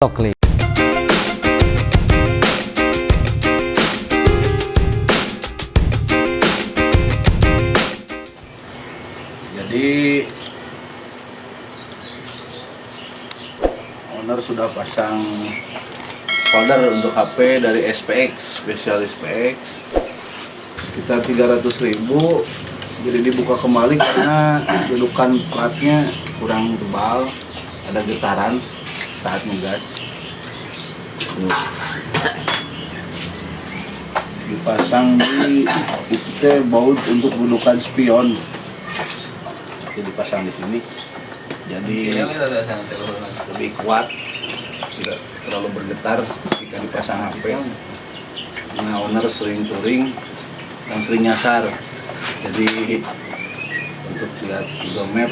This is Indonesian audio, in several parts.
Klik. Jadi owner sudah pasang folder untuk HP dari SPX, spesialis SPX sekitar 300.000. Jadi dibuka kembali karena dudukan platnya kurang tebal, ada getaran saat ngegas. Terus dipasang di UPT baut untuk dudukan spion. Jadi dipasang di sini. Jadi lebih kuat, tidak terlalu bergetar jika dipasang HP. Nah, owner sering touring dan sering nyasar. Jadi untuk lihat Google Map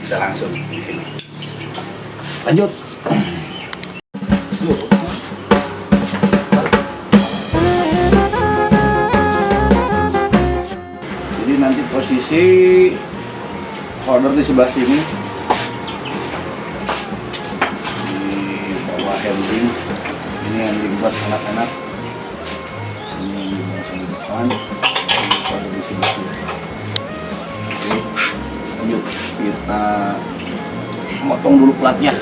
bisa langsung di sini. Lanjut. Jadi nanti posisi holder di sebelah sini, di bawah handling. Ini handling buat anak-anak. Ini yang di bawah sini depan. Holder di sebelah sini. Oke, lanjut kita motong dulu platnya.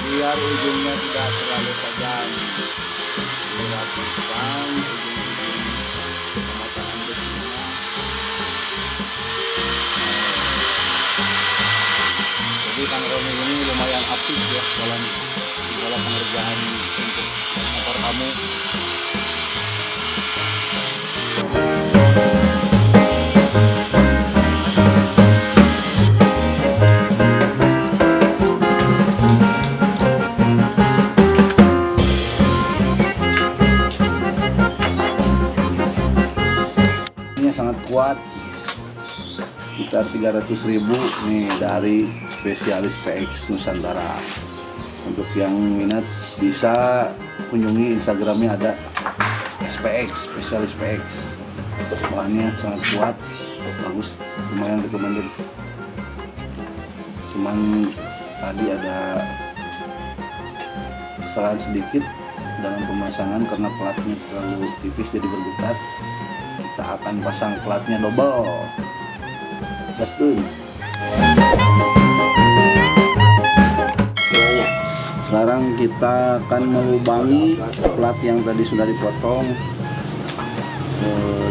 Biar ujungnya tidak terlalu tajam, dirapikan ujung-ujung pemotongan besinya. Jadi Kang Roni ini lumayan aktif ya dalam pengerjaan untuk motor kamu. Ini sangat kuat, sekitar 300.000 nih dari spesialis PX Nusantara. Untuk yang minat bisa kunjungi Instagramnya, ada SPX, spesialis PX. Bahannya sangat kuat, bagus, lumayan recommended. Cuman tadi ada kesalahan sedikit dalam pemasangan karena platnya terlalu tipis jadi bergetar. Kita akan pasang platnya double. Gaskeun. Sekarang kita akan melubangi plat yang tadi sudah dipotong,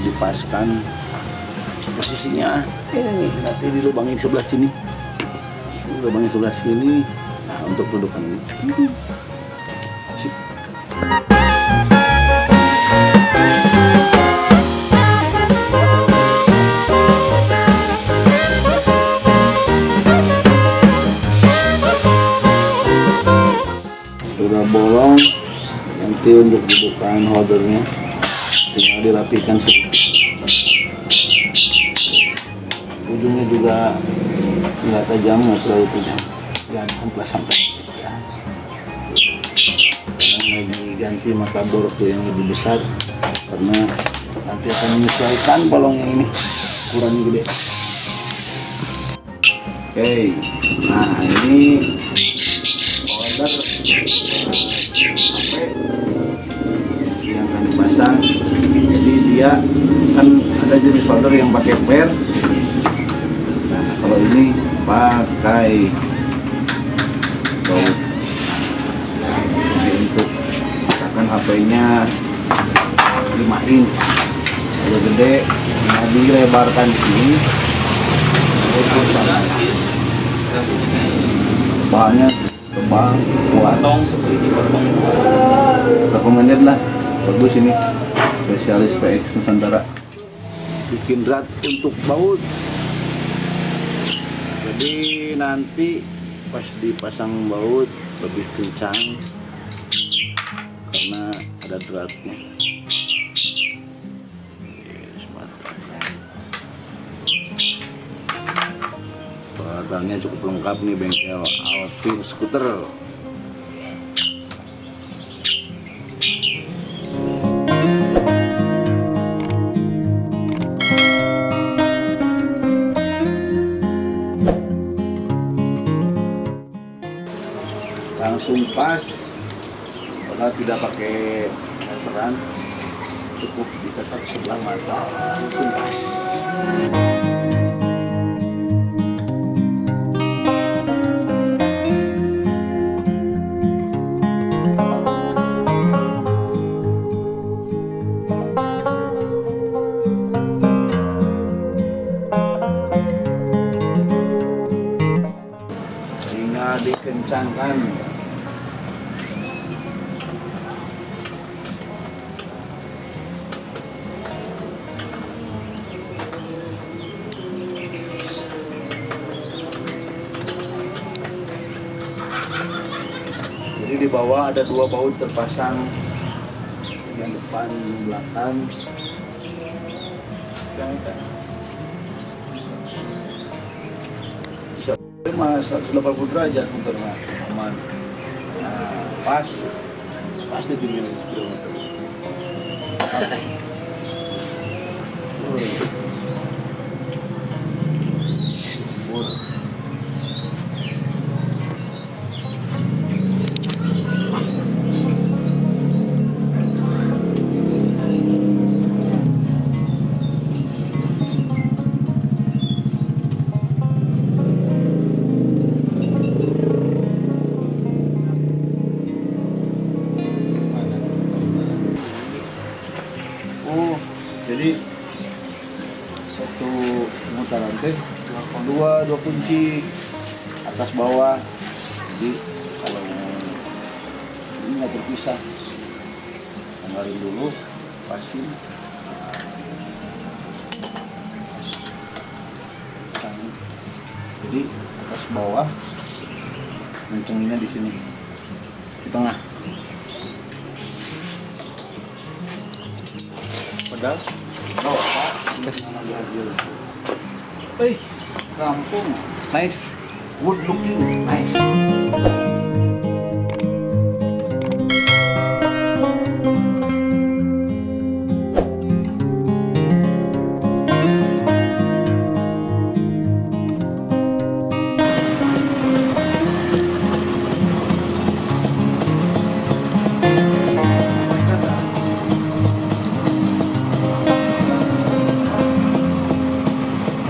dipaskan. Posisinya ini nih, nanti dilubangi sebelah sini. Dilubangi sebelah sini. Nah, untuk dudukan ini. Sip. Sudah bolong, nanti untuk dudukan holdernya tinggal dirapikan sedikit. Ujungnya juga nggak tajam, nggak terlalu tajam, jangan sampai ya. Sekarang lagi ganti martabor ke yang lebih besar karena nanti akan menyesuaikan bolong yang ini kurang gede. Oke, nah ini holder HP yang akan dipasang. Jadi dia kan ada jenis holder yang pakai per. Nah, kalau ini pakai baut. Jadi untuk misalkan HP-nya 5 inch agak gede, nah dilebarkan di sini. Bahannya tebal, kuat, seperti potong. Recommended lah, bagus ini. Spesialis PX Nusantara. Bikin rat untuk baut. Jadi nanti pas dipasang baut lebih kencang karena ada dratnya. Buat peralatannya cukup lengkap nih, bengkel Alpin Scooter. Langsung pas, kalau tidak pakai meteran, cukup ditetap sebelah mata, langsung pas. Hingga dikencangkan. Jadi di bawah ada 2 baut terpasang, yang depan belakang. Bisa 180 derajat muternya, aman. Nah, pas di tinggi speedometer. Oh, jadi satu pemutaran teh dua kunci atas bawah. Jadi kalau ini nggak terpisah, anggarin dulu, pasin. Jadi atas bawah, mencenginnya di sini, di tengah. Pedal bawah, Wis, rampung, nice, good looking, nice.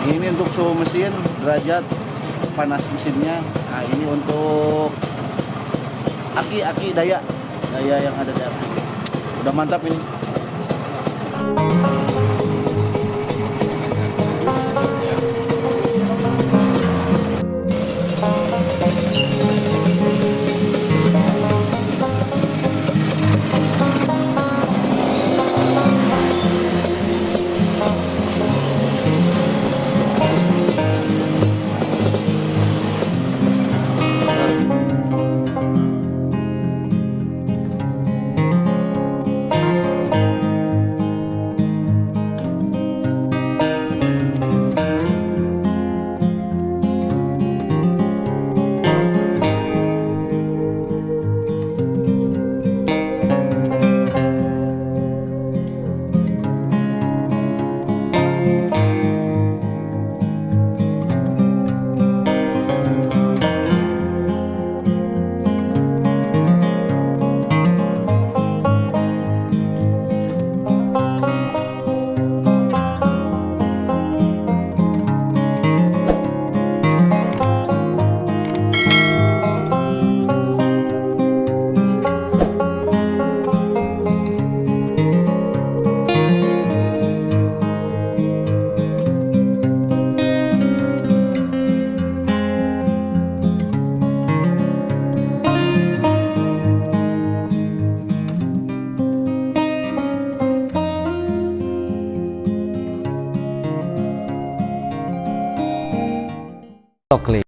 Ini untuk suhu mesin, derajat panas mesinnya. Nah, ini untuk aki daya yang ada di aki. Udah mantap ini. Klik.